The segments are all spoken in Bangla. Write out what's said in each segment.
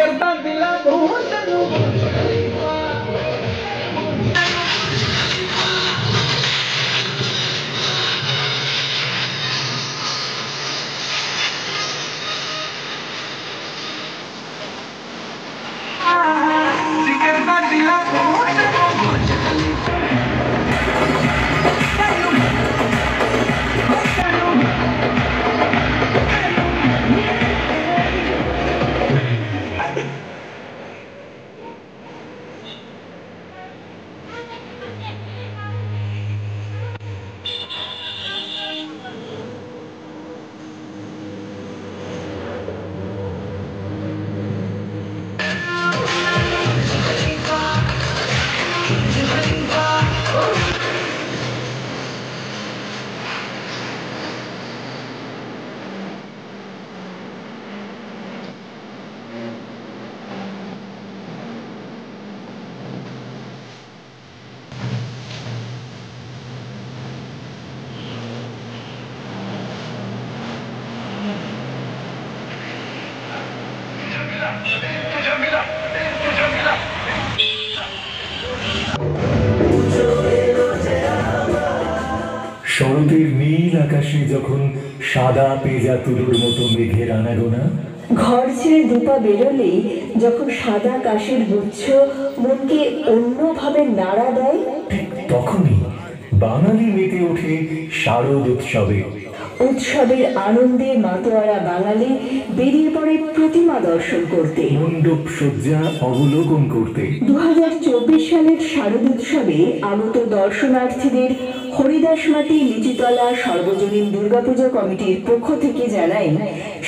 करता दिला बहुत শরতের নীল আকাশে যখন সাদা পেজা তুলোর মতো মেঘের আনাগোনা, ঘর ছেড়ে দুপা বেরোলেই যখন সাদা কাশের গুচ্ছ মনকে অন্যভাবে নাড়া দেয়, ঠিক তখনই বাঙালি মেতে ওঠে শারদ উৎসবে। উৎসবের আনন্দে মাতোয়ারা বাঙালি বেরিয়ে পড়ে প্রতিমা দর্শন করতে, মণ্ডপ সজ্জা অবলোকন করতে। 2024 সালের শারদ উৎসবে আগত দর্শনার্থীদের হরিদাসমাটি লিচুতলা সর্বজনীন দুর্গাপূজা কমিটির পক্ষ থেকে জানাই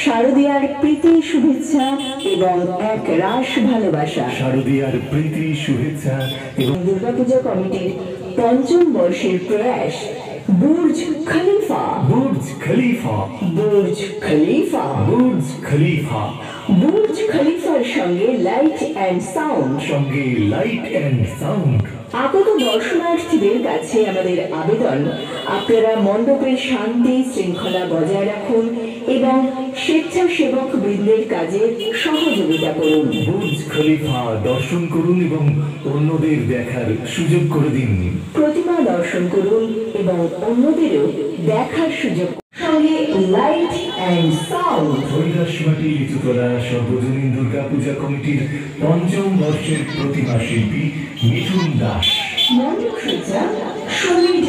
শারদীয়ার প্রীতি শুভেচ্ছা এবং এক রাস ভালোবাসা। শারদীয়ার প্রীতি শুভেচ্ছা এবং দুর্গাপূজা কমিটির পঞ্চম বর্ষের প্রয়াস Burj Khalifa. Burj Khalifa, Burj Khalifa, Burj Khalifa. Burj খলিফার সঙ্গে লাইট অ্যান্ড সাউন্ড। সঙ্গে লাইট অ্যান্ড সাউন্ড। আগত দর্শনার্থীদের কাছে আমাদের আবেদন, আপনারা মণ্ডপের শান্তি শৃঙ্খলা বজায় রাখুন এবং স্বেচ্ছাসেবক বৃন্দের কাজে সহযোগিতা করুন। বুর্জ খলিফা দর্শন করুন এবং অন্যদের দেখার সুযোগ করে দিন। প্রতিমা দর্শন করুন এবং অন্যদেরও দেখার সুযোগ। সঙ্গে লাইট অ্যান্ড সাউন্ড। হরিদাসমাটি লিচুতলা সর্বজনীন দুর্গাপূজা কমিটির পঞ্চম বর্ষের প্রতিমা শিল্পী মিঠুন দাস। মণ্ডপ সজ্জা সমীর